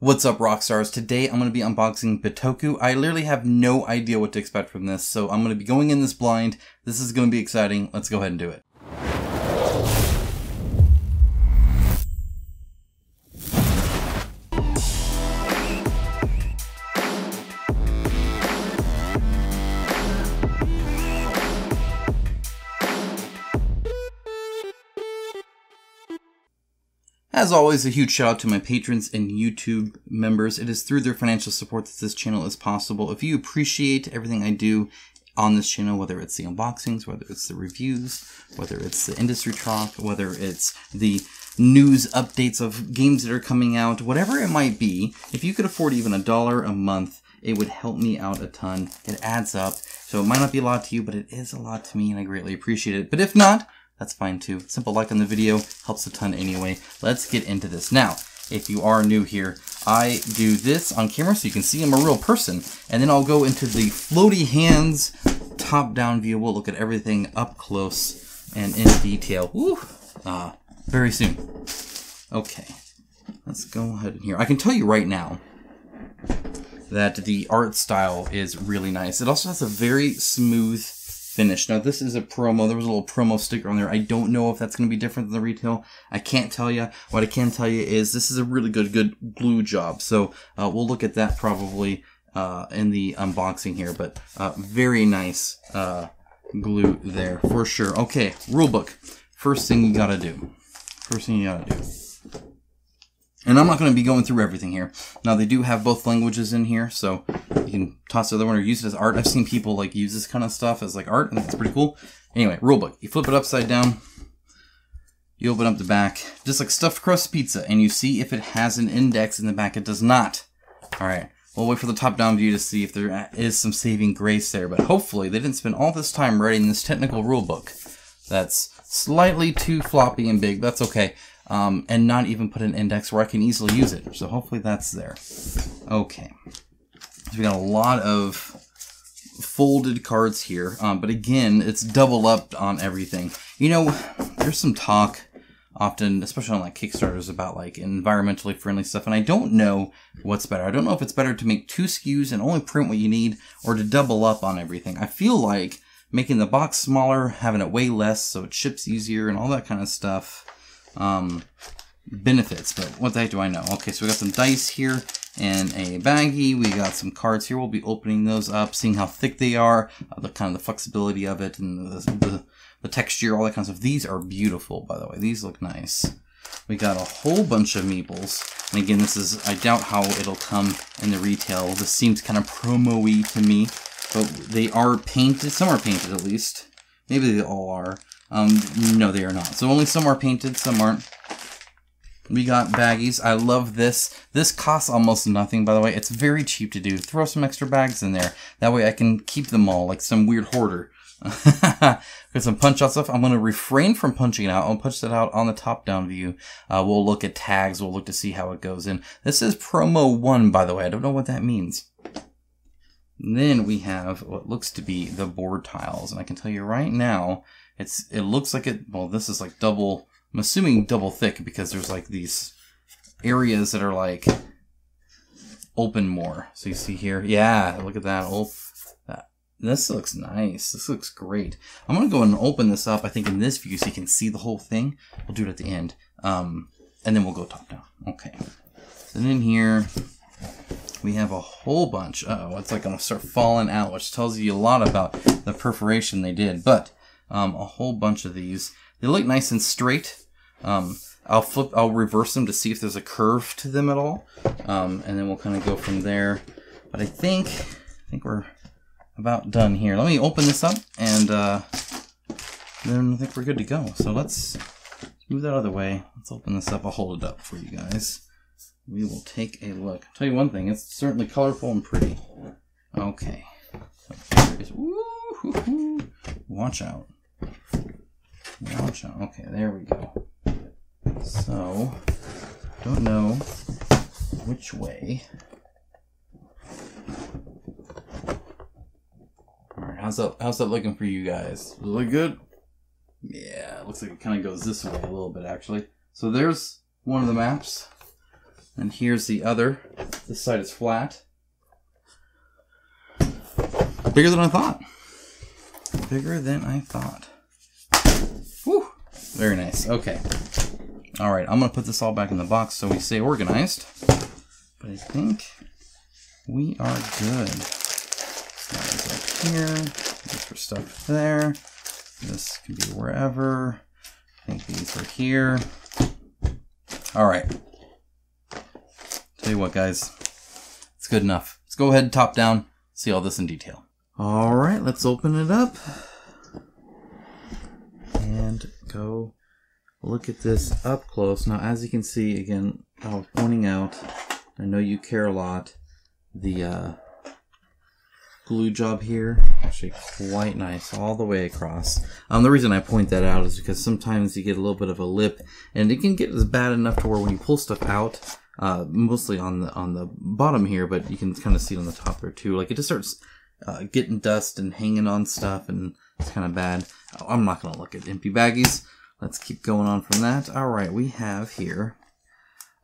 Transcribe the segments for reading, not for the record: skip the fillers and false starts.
What's up, Rockstars? Today I'm going to be unboxing Bitoku. I literally have no idea what to expect from this, so I'm going to be going in this blind. This is going to be exciting. Let's go ahead and do it. As always, a huge shout out to my patrons and YouTube members. It is through their financial support that this channel is possible. If you appreciate everything I do on this channel, whether it's the unboxings, whether it's the reviews, whether it's the industry talk, whether it's the news updates of games that are coming out, whatever it might be, if you could afford even $1 a month, it would help me out a ton. It adds up. So it might not be a lot to you, but it is a lot to me and I greatly appreciate it. But if not, that's fine too. Simple like on the video helps a ton anyway. Let's get into this. Now, if you are new here, I do this on camera so you can see I'm a real person. And then I'll go into the floaty hands top-down view. We'll look at everything up close and in detail. Woo! Very soon. Okay, let's go ahead and here. I can tell you right now that the art style is really nice. It also has a very smooth finish. Now this is a promo. There was a little promo sticker on there. I don't know if that's going to be different than the retail. I can't tell you. What I can tell you is this is a really good glue job. So we'll look at that probably in the unboxing here. But very nice glue there for sure. Okay, rulebook. First thing you gotta do. And I'm not going to be going through everything here. Now, they do have both languages in here, so you can toss the other one or use it as art. I've seen people like use this kind of stuff as like art, and that's pretty cool. Anyway, rulebook. You flip it upside down. You open up the back, just like stuffed crust pizza, and you see if it has an index in the back. It does not. All right. We'll wait for the top-down view to see if there is some saving grace there, but hopefully they didn't spend all this time writing this technical rulebook. That's slightly too floppy and big. That's okay. And not even put an index where I can easily use it. So hopefully that's there. Okay. So we got a lot of folded cards here. But again, it's double up on everything. You know, there's some talk often, especially on like Kickstarters, about like environmentally friendly stuff. And I don't know what's better. I don't know if it's better to make 2 SKUs and only print what you need or to double up on everything. I feel like making the box smaller, having it weigh less so it ships easier and all that kind of stuff benefits, but what the heck do I know? Okay, so we got some dice here and a baggie. We got some cards here. We'll be opening those up, seeing how thick they are, the kind of the flexibility of it, and the texture, all that kind of stuff. These are beautiful, by the way. These look nice. We got a whole bunch of meeples, and again, this is, I doubt how it'll come in the retail. This seems kind of promo-y to me, but they are painted. Some are painted, at least. Maybe they all are. No, they are not. So only some are painted, some aren't. We got baggies. I love this. This costs almost nothing, by the way. It's very cheap to do. Throw some extra bags in there. That way I can keep them all like some weird hoarder. Got some punch-out stuff. I'm going to refrain from punching it out. I'll punch that out on the top-down view. We'll look at tags. We'll look to see how it goes in. This is promo 1, by the way. I don't know what that means. And then we have what looks to be the board tiles. And I can tell you right now, it looks like it, well, this is like double, I'm assuming double thick because there's like these areas that are like open more. So you see here, yeah, look at that. Oh, this looks nice. This looks great. I'm going to go and open this up, I think in this view so you can see the whole thing. We'll do it at the end. And then we'll go top down. Okay. And in here, we have a whole bunch. Uh-oh, it's like going to start falling out, which tells you a lot about the perforation they did. But a whole bunch of these. They look nice and straight. I'll reverse them to see if there's a curve to them at all. And then we'll kind of go from there. But I think we're about done here. Let me open this up and then I think we're good to go. So let's move that other way. Let's open this up. I'll hold it up for you guys. We will take a look. I'll tell you one thing, it's certainly colorful and pretty. Okay. Woo-hoo-hoo. Watch out. Watch out. Okay, there we go. So, don't know which way. Alright, how's that looking for you guys? Does it look good? Yeah, it looks like it kind of goes this way a little bit, actually. So there's one of the maps. And here's the other. This side is flat. Bigger than I thought. Bigger than I thought. Whew. Very nice. Okay. Alright, I'm going to put this all back in the box so we stay organized. But I think we are good. Slide up here. This for stuff there. This can be wherever. I think these are here. Alright. Tell you what, guys. It's good enough. Let's go ahead and top down, see all this in detail. Alright, let's open it up. And go look at this up close. Now, as you can see, again, I was pointing out, I know you care a lot, the glue job here, actually quite nice all the way across. The reason I point that out is because sometimes you get a little bit of a lip, and it can get as bad enough to where when you pull stuff out, mostly on the bottom here, but you can kind of see it on the top there too, like it just starts getting dust and hanging on stuff, and it's kind of bad. I'm not going to look at empty baggies. Let's keep going on from that. Alright, we have here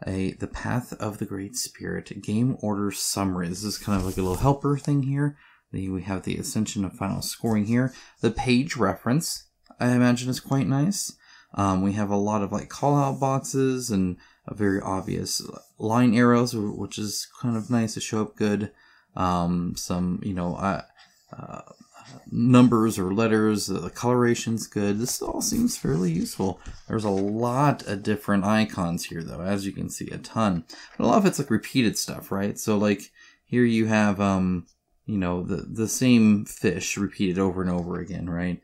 the Path of the Great Spirit Game Order Summary. This is kind of like a little helper thing here. We have the Ascension of Final Scoring here. The page reference, I imagine, is quite nice. We have a lot of like call-out boxes and a very obvious line arrows, which is kind of nice to show up good. Some, you know, numbers or letters, the coloration's good. This all seems fairly useful. There's a lot of different icons here, though, as you can see, a ton. But a lot of it's like repeated stuff, right? So like here you have, you know, the same fish repeated over and over again, right?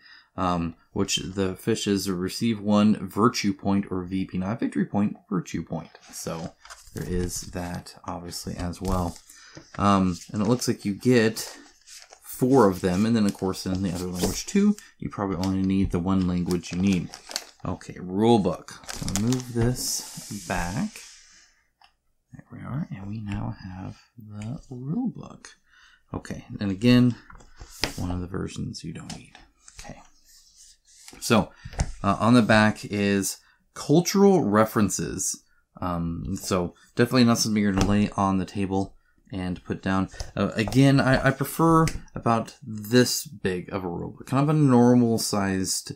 Which the fishes receive 1 virtue point or VP, not victory point, virtue point. So there is that obviously as well. And it looks like you get 4 of them, and then of course in the other language too, you probably only need the 1 language you need. Okay, rule book. So move this back. There we are, and we now have the rule book. Okay, and again, one of the versions you don't need. Okay. So on the back is cultural references. So definitely not something you're going to lay on the table and put down. Again, I prefer about this big of a rulebook, kind of a normal sized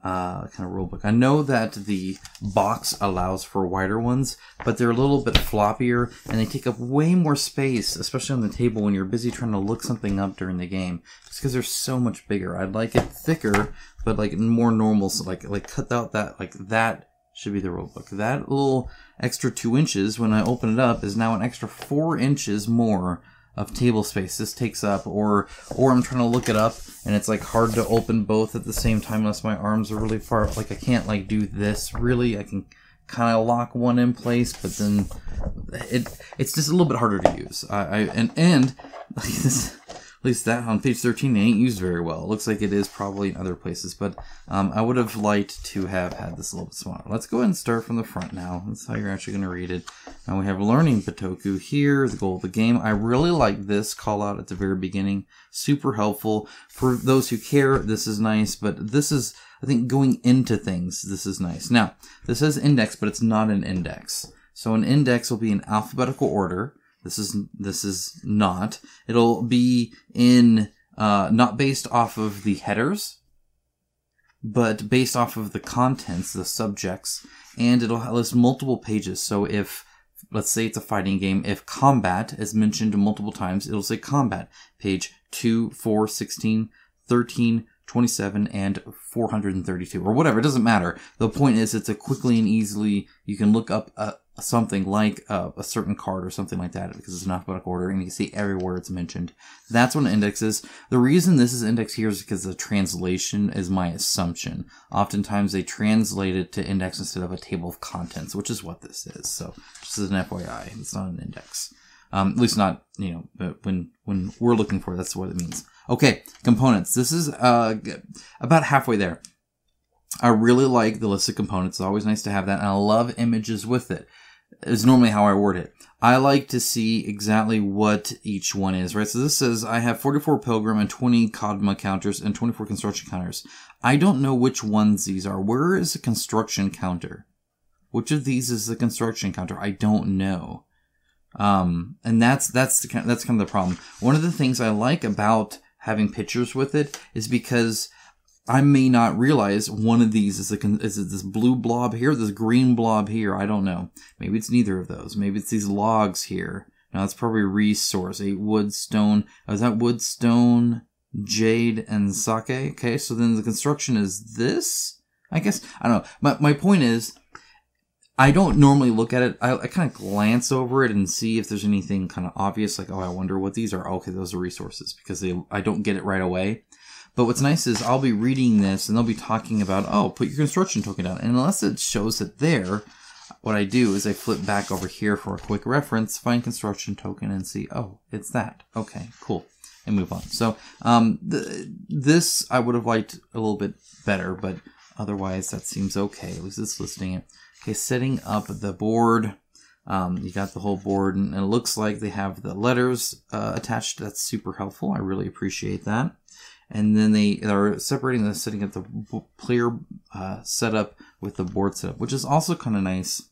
kind of rulebook. I know that the box allows for wider ones, but they're a little bit floppier and they take up way more space, especially on the table when you're busy trying to look something up during the game, just because they're so much bigger. I'd like it thicker, but like more normal, so like cut out that, like that should be the rulebook. That little extra 2 inches, when I open it up, is now an extra 4 inches more of table space this takes up, or I'm trying to look it up and it's like hard to open both at the same time unless my arms are really far, like I can't like do this really. I can kind of lock one in place, but then it's just a little bit harder to use. And like this, at least that on page 13 ain't used very well. It looks like it is probably in other places, but I would have liked to have had this a little bit smaller. Let's go ahead and start from the front now. That's how you're actually going to read it. Now we have learning Bitoku here, the goal of the game. I really like this call out at the very beginning. Super helpful. For those who care, this is nice, but this is, I think, going into things, this is nice. Now, this says index, but it's not an index. So an index will be in alphabetical order. This is not. It'll be in, not based off of the headers, but based off of the contents, the subjects, and it'll list multiple pages. So if, let's say it's a fighting game, if combat is mentioned multiple times, it'll say combat, page 2, 4, 16, 13, 27, and 432, or whatever, it doesn't matter. The point is, it's a quickly and easily, you can look up something like a certain card or something like that because it's in alphabetical order and you can see everywhere it's mentioned. That's what an index is. The reason this is index here is because the translation is my assumption. Oftentimes they translate it to index instead of a table of contents, which is what this is. So just as an FYI, it's not an index. At least not, you know, but when we're looking for it, that's what it means. Okay, components. This is about halfway there. I really like the list of components. It's always nice to have that, and I love images with it. It's normally how I word it. I like to see exactly what each one is, right? So this says I have 44 Pilgrim and 20 Kodma counters and 24 construction counters. I don't know which ones these are. Where is the construction counter? Which of these is the construction counter? I don't know. And that's kind of the problem. One of the things I like about having pictures with it is because I may not realize one of these is this blue blob here, this green blob here. I don't know. Maybe it's neither of those. Maybe it's these logs here. Now that's probably a resource. A wood, stone. Oh, is that wood, stone, jade, and sake? Okay, so then the construction is this? I guess. I don't know. My point is, I don't normally look at it. I kind of glance over it and see if there's anything kind of obvious, like, oh, I wonder what these are. Okay, those are resources, because I don't get it right away. But what's nice is I'll be reading this and they'll be talking about, oh, put your construction token down. And unless it shows it there, what I do is I flip back over here for a quick reference, find construction token, and see, oh, it's that. Okay, cool. And move on. So this I would have liked a little bit better, but otherwise that seems okay. At least it's listing it. Okay, setting up the board. You got the whole board, and it looks like they have the letters attached. That's super helpful. I really appreciate that. And then they are separating the setting up the player setup with the board setup, which is also kind of nice.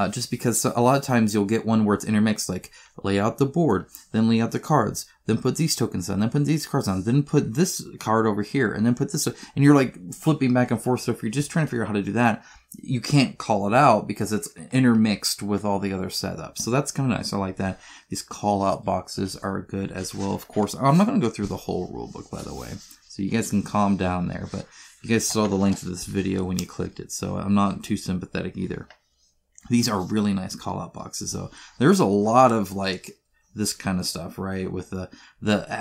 Just because a lot of times you'll get one where it's intermixed, like lay out the board, then lay out the cards, then put these tokens on, then put these cards on, then put this card over here, and then put this, and you're like flipping back and forth. So if you're just trying to figure out how to do that, you can't call it out because it's intermixed with all the other setups. So that's kind of nice. I like that. These call out boxes are good as well. Of course, I'm not going to go through the whole rule book, by the way, so you guys can calm down there, but you guys saw the link to this video when you clicked it, so I'm not too sympathetic either. These are really nice call-out boxes, though. There's a lot of like this kind of stuff, right? With the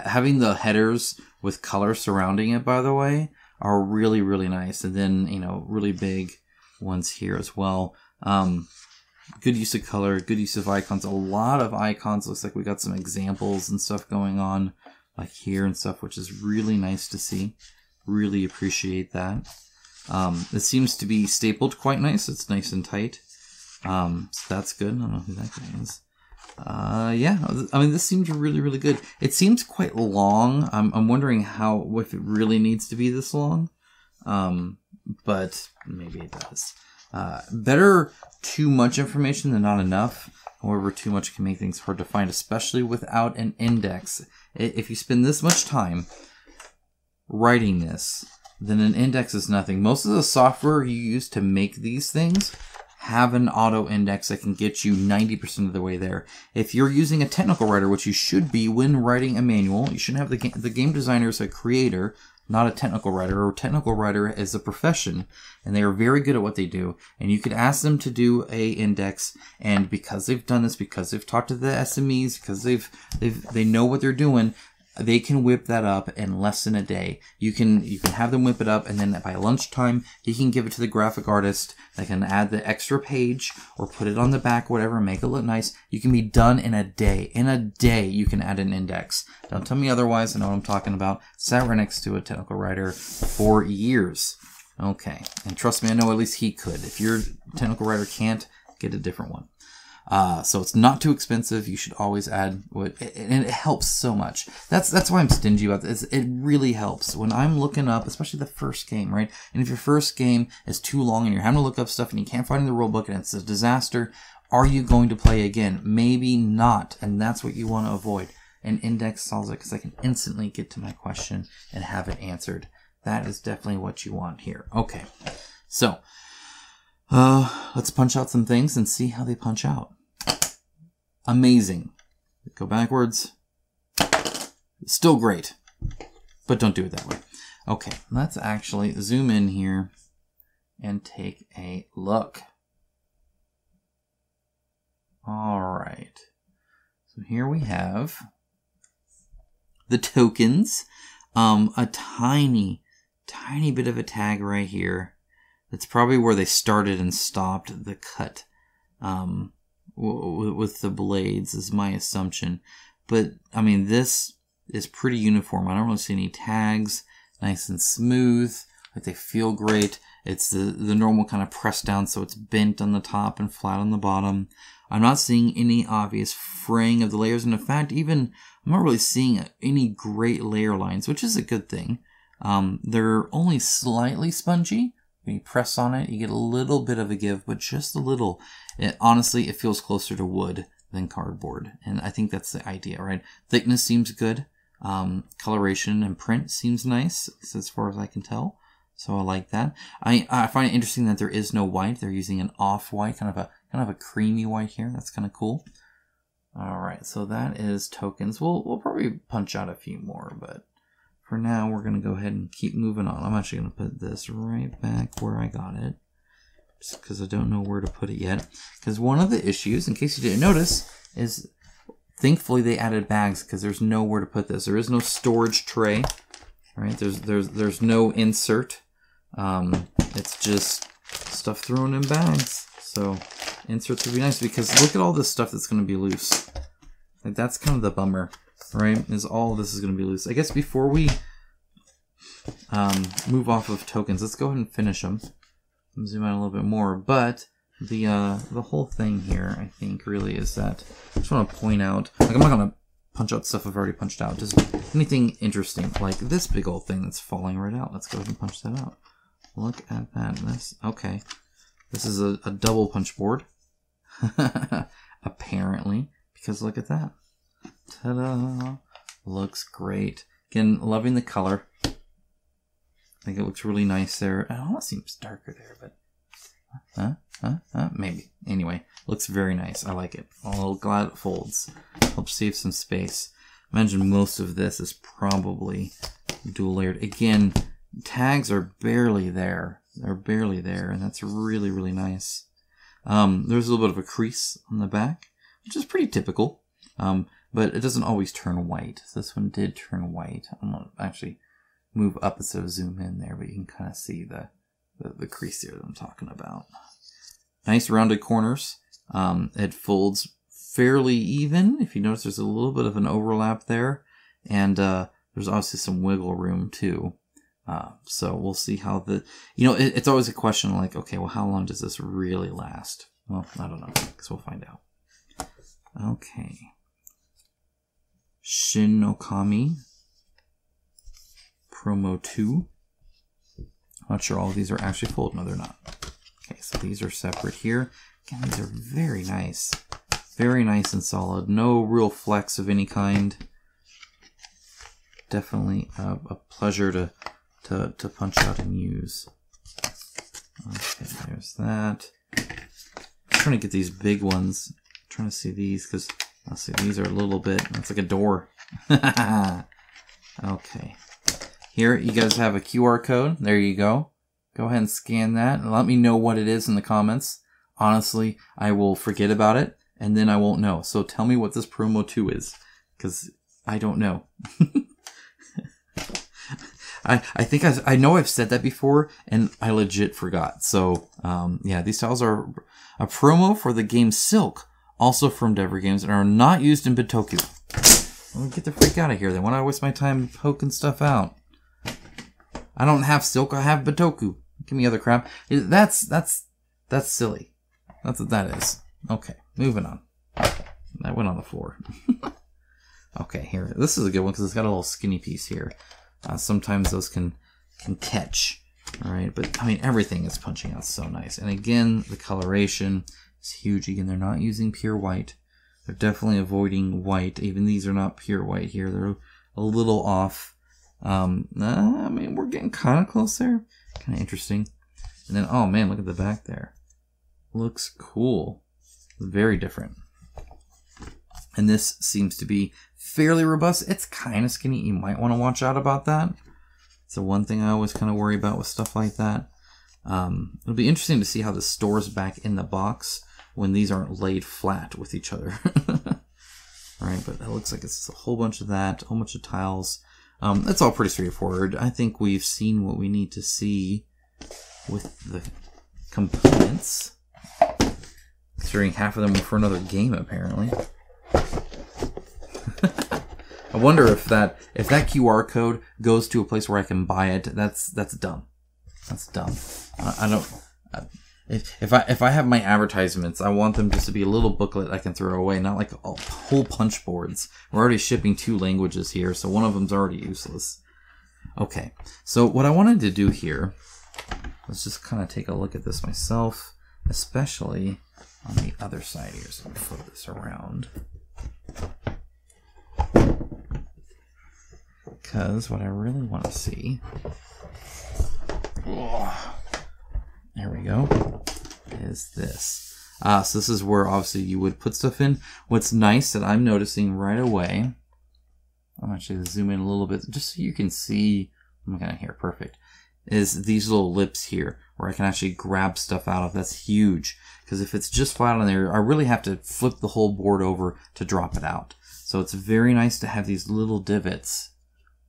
having the headers with color surrounding it, by the way, are really, really nice. And then, you know, really big ones here as well. Good use of color, good use of icons. A lot of icons. Looks like we got some examples and stuff going on, like here and stuff, which is really nice to see. Really appreciate that. It seems to be stapled quite nice. It's nice and tight. So that's good. I don't know who that guy is. Yeah, I mean, this seems really, really good. It seems quite long. I'm wondering if it really needs to be this long. But maybe it does. Better too much information than not enough. However, too much can make things hard to find, especially without an index. If you spend this much time writing this, then an index is nothing. Most of the software you use to make these things have an auto index that can get you 90% of the way there. If you're using a technical writer, which you should be when writing a manual, you should have the game designer as a creator, not a technical writer. Or a technical writer is a profession, and they are very good at what they do. And you could ask them to do a index, and because they've done this, because they've talked to the SMEs, because they know what they're doing, they can whip that up in less than a day. You can have them whip it up, and then by lunchtime, you can give it to the graphic artist. They can add the extra page or put it on the back, whatever, make it look nice. You can be done in a day. In a day, you can add an index. Don't tell me otherwise. I know what I'm talking about. Sat right next to a technical writer for years. Okay, and trust me, I know at least he could. If your technical writer can't, get a different one. So it's not too expensive. You should always add and it helps so much. That's why I'm stingy about this. It really helps when I'm looking up, especially the first game, right? And if your first game is too long and you're having to look up stuff and you can't find it in the rulebook and it's a disaster, are you going to play again? Maybe not. And that's what you want to avoid. An index solves it because I can instantly get to my question and have it answered. That is definitely what you want here. Okay. So, let's punch out some things and see how they punch out. Amazing. Go backwards. Still great. But don't do it that way. Okay, let's actually zoom in here and take a look. Alright. So here we have the tokens. A tiny bit of a tag right here. That's probably where they started and stopped the cut. With the blades is my assumption. But, I mean, this is pretty uniform. I don't really see any tags. Nice and smooth. Like they feel great. It's the normal kind of press down, so it's bent on the top and flat on the bottom. I'm not seeing any obvious fraying of the layers. And in fact, even I'm not really seeing any great layer lines, which is a good thing. They're only slightly spongy. When you press on it, you get a little bit of a give, but just a little. Honestly, it feels closer to wood than cardboard. And I think that's the idea, right? Thickness seems good. Coloration and print seems nice, as far as I can tell. So I like that. I find it interesting that there is no white. They're using an off-white, kind of a creamy white here. That's kind of cool. All right, so that is tokens. We'll probably punch out a few more, but for now we're gonna go ahead and keep moving on. I'm actually gonna put this right back where I got it, just because I don't know where to put it yet. Because one of the issues, in case you didn't notice, is thankfully they added bags because there's nowhere to put this. There is no storage tray, right? There's no insert. It's just stuff thrown in bags. So inserts would be nice because look at all this stuff that's going to be loose. Like that's kind of the bummer, right? Is all of this is going to be loose. I guess before we move off of tokens, let's go ahead and finish them. Zoom out a little bit more, but the whole thing here, I think, really is that I just want to point out. Like I'm not going to punch out stuff I've already punched out. Just anything interesting, like this big old thing that's falling right out. Let's go ahead and punch that out. Look at that. This okay. This is a double punch board. Apparently, because look at that. Ta-da! Looks great. Again, loving the color. I think it looks really nice there. It almost seems darker there, but maybe. Anyway, looks very nice. I like it. I'm glad it folds. Helps save some space. Imagine most of this is probably dual layered. Again, tags are barely there. They're barely there, and that's really, really nice. There's a little bit of a crease on the back, which is pretty typical, but it doesn't always turn white. So this one did turn white. I'm going to actually move up instead of zoom in there, but you can kind of see the crease there that I'm talking about. Nice rounded corners. It folds fairly even. If you notice, there's a little bit of an overlap there, and there's obviously some wiggle room too. So we'll see how it's always a question like, okay, well, how long does this really last? Well, I don't know, because we'll find out. Okay. Shin Okami Promo 2. Not sure all of these are actually folded. No, they're not. Okay, so these are separate here. Again, these are very nice. Very nice and solid. No real flex of any kind. Definitely a pleasure to punch out and use. Okay, there's that. I'm trying to get these big ones. I'm trying to see these because let's see, these are a little bit. That's like a door. Okay. Here you guys have a QR code. There you go. Go ahead and scan that and let me know what it is in the comments. Honestly, I will forget about it and then I won't know. So tell me what this promo 2 is, because I don't know. I think I know I've said that before, and I legit forgot. So, yeah, these tiles are a promo for the game Silk, also from Dever Games, and are not used in Bitoku. Let me get the freak out of here then. Why do I waste my time poking stuff out? I don't have Silk, I have Bitoku. Give me other crap. That's silly. That's what that is. Okay, moving on. That went on the floor. Okay, here. This is a good one because it's got a little skinny piece here. Sometimes those can catch, all right? But I mean, everything is punching out so nice. And again, the coloration is huge. Again, they're not using pure white. They're definitely avoiding white. Even these are not pure white here. They're a little off. I mean, we're getting kind of close there. Kind of interesting. And then, oh man, look at the back there. Looks cool. Very different. And this seems to be fairly robust. It's kind of skinny. You might want to watch out about that. It's the one thing I always kind of worry about with stuff like that. It'll be interesting to see how this stores back in the box when these aren't laid flat with each other. Alright, but it looks like it's a whole bunch of that, a whole bunch of tiles. That's all pretty straightforward. I think we've seen what we need to see with the components. Considering half of them were for another game, apparently. I wonder if that QR code goes to a place where I can buy it. That's dumb. That's dumb. I don't. If I have my advertisements, I want them just to be a little booklet I can throw away, not like whole punch boards. We're already shipping 2 languages here, so one of them's already useless. Okay, so what I wanted to do here, let's just kind of take a look at this myself, especially on the other side here. So let me flip this around. Because what I really want to see, there we go, is this. So this is where obviously you would put stuff in. What's nice that I'm noticing right away, I'm actually going to zoom in a little bit just so you can see, I'm kind of here, perfect, is these little lips here where I can actually grab stuff out of. That's huge, because if it's just flat on there, I really have to flip the whole board over to drop it out. So it's very nice to have these little divots,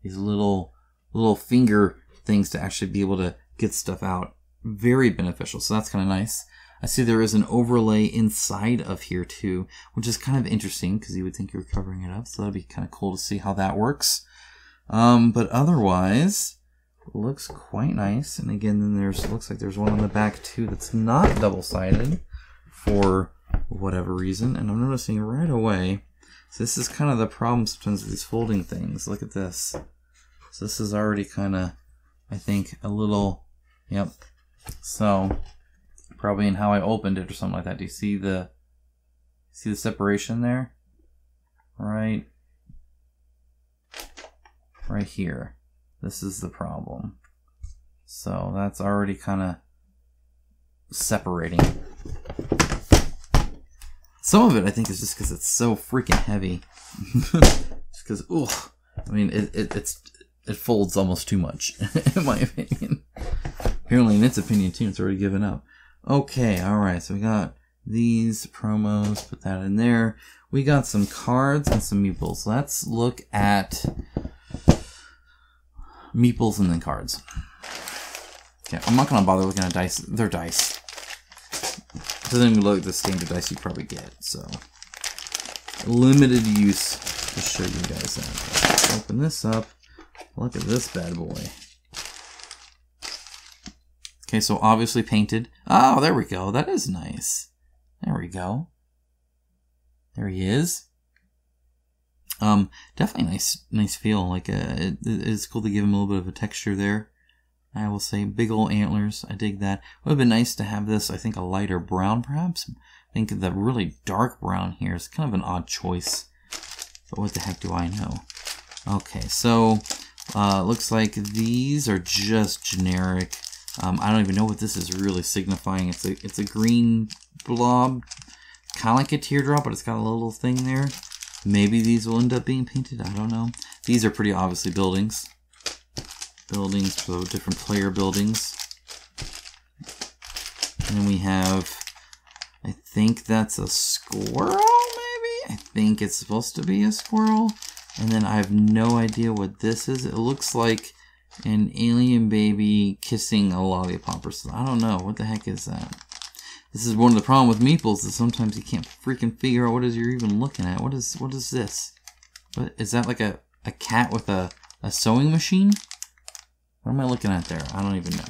these little finger things to actually be able to get stuff out. Very beneficial. So that's kind of nice. I see there is an overlay inside of here too, which is kind of interesting because you would think you're covering it up. So that'd be kind of cool to see how that works. But otherwise, it looks quite nice. And again, then looks like there's one on the back too that's not double-sided for whatever reason. And I'm noticing right away, so this is kind of the problem sometimes with these folding things. Look at this. So this is already kind of, I think, a little, yep. So probably in how I opened it or something like that. Do you see the separation there? Right here. This is the problem. So that's already kind of separating. Some of it I think is just because it's so freaking heavy. Just because, ugh. I mean, it folds almost too much, in my opinion. Apparently, in its opinion too, it's already given up. Okay, alright, so we got these promos, put that in there. We got some cards and some meeples. Let's look at meeples and then cards. Okay, I'm not going to bother looking at dice. They're dice. So then we look at the standard dice you probably get. So, limited use to show you guys that. Let's open this up. Look at this bad boy. Okay, so obviously painted. Oh, there we go. That is nice. There we go. There he is. Definitely nice feel. Like it's cool to give him a little bit of a texture there. I will say big old antlers. I dig that. Would have been nice to have this, I think, a lighter brown perhaps. I think the really dark brown here is kind of an odd choice. But what the heck do I know? Okay, so looks like these are just generic. I don't even know what this is really signifying. It's a green blob, kind of like a teardrop, but it's got a little thing there. Maybe these will end up being painted. I don't know. These are pretty obviously buildings. So different player buildings. And then we have, I think that's a squirrel, maybe? I think it's supposed to be a squirrel. And then I have no idea what this is. It looks like an alien baby kissing a lollipop or something. I don't know. What the heck is that? This is one of the problems with meeples, is sometimes you can't freaking figure out what it is you're even looking at. What is this? What is that, like a cat with a sewing machine? What am I looking at there? I don't even know.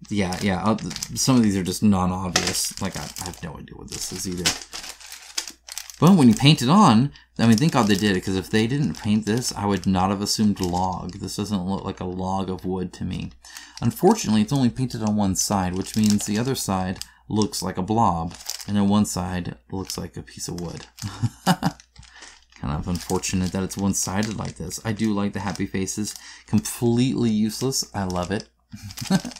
Yeah. Some of these are just non-obvious. Like, I have no idea what this is either. But when you paint it on, I mean, thank God they did it, because if they didn't paint this, I would not have assumed log. This doesn't look like a log of wood to me. Unfortunately, it's only painted on one side, which means the other side looks like a blob, and then one side looks like a piece of wood. Kind of unfortunate that it's one-sided like this. I do like the happy faces. Completely useless. I love it.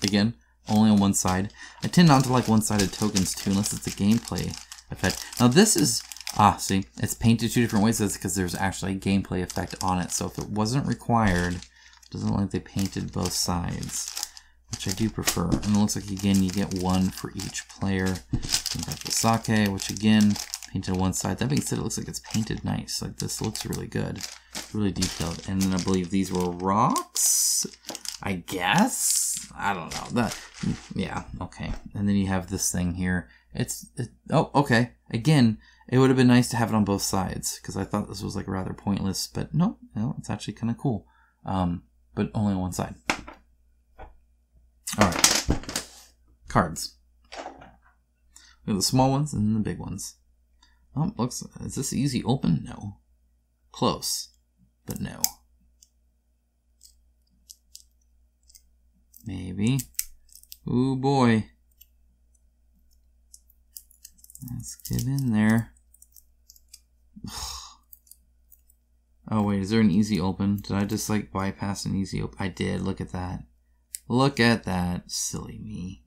Again, only on one side. I tend not to like one-sided tokens too, unless it's a gameplay effect. Now this is, see, it's painted two different ways. That's because there's actually a gameplay effect on it. So if it wasn't required, it doesn't look like they painted both sides, which I do prefer. And it looks like, again, you get one for each player. You got the sake, which again, painted on one side. That being said, it looks like it's painted nice. Like, this looks really good. Really detailed. And then I believe these were rocks, I guess? I don't know. Yeah, okay. And then you have this thing here. Oh, okay. Again, it would have been nice to have it on both sides, because I thought this was like rather pointless, but no, it's actually kind of cool. But only on one side. Alright. Cards. We have the small ones and the big ones. Oh, is this easy open? No. Close, but no. Maybe. Ooh boy. Let's get in there. Oh wait, is there an easy open? Did I just like bypass an easy open? I did. Look at that. Look at that. Silly me.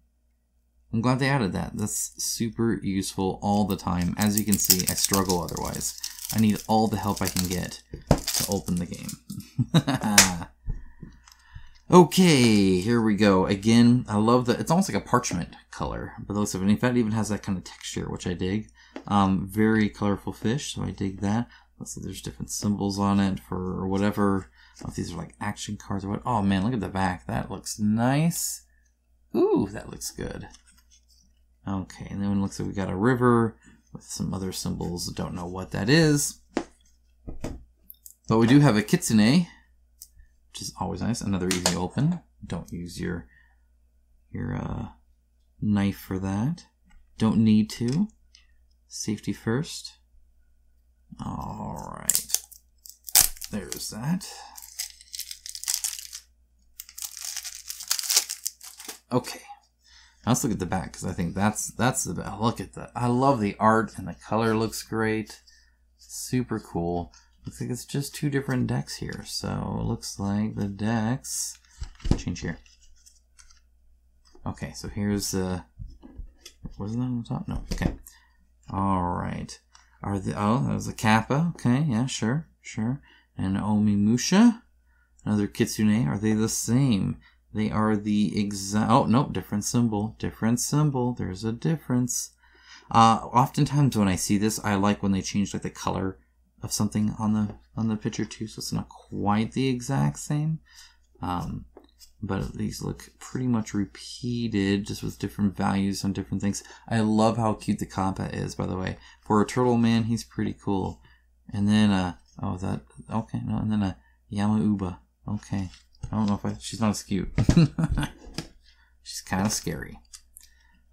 I'm glad they added that. That's super useful all the time. As you can see, I struggle otherwise. I need all the help I can get to open the game. Okay, here we go. Again, I love that. It's almost like a parchment color, but looks of it. In fact, it even has that kind of texture, which I dig. Very colorful fish, so I dig that. Let's see, there's different symbols on it for whatever. I don't know if these are like action cards or what. Oh man, look at the back. That looks nice. Ooh, that looks good. Okay, and then it looks like we got a river with some other symbols. Don't know what that is. But we do have a kitsune, which is always nice. Another easy open. Don't use your knife for that. Don't need to. Safety first. All right. There's that. Okay. Now let's look at the back, because I think that's the best. Look at that. I love the art, and the color looks great. Super cool. Looks like it's just two different decks here. So it looks like the decks change here. Okay, so here's wasn't that on the top? No. Okay. All right. Are the that was a Kappa. Okay, yeah, sure. And Omimusha, another Kitsune. Are they the same? They are the exact. Oh no, different symbol. Different symbol. There's a difference. Oftentimes when I see this, I like when they change like the color of something on the picture too, so it's not quite the exact same. But these look pretty much repeated, just with different values on different things. I love how cute the combat is, by the way. For a turtle man, he's pretty cool. And then, okay, no, and then a Yamauba. Okay. I don't know if she's not as cute. She's kind of scary.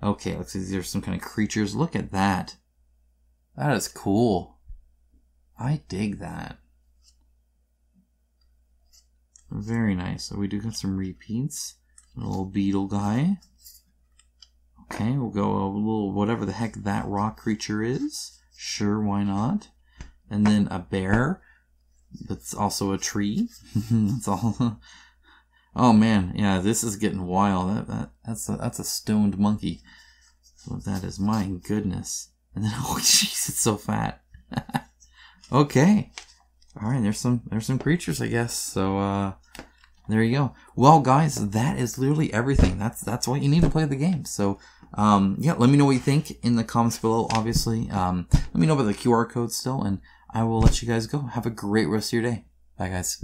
Okay, looks like these are some kind of creatures. Look at that. That is cool. I dig that. Very nice. So we do got some repeats. A little beetle guy. Okay, we'll go a little whatever the heck that rock creature is. Sure, why not? And then a bear. That's also a tree. That's all. Oh man, yeah, this is getting wild. That's a stoned monkey. That's what that is. My goodness. And then oh jeez, it's so fat. Okay. All right, there's some creatures, I guess. So there you go. Well, guys, that is literally everything. That's what you need to play the game. So yeah, let me know what you think in the comments below. Obviously, let me know about the QR code still, and I will let you guys go. Have a great rest of your day. Bye, guys.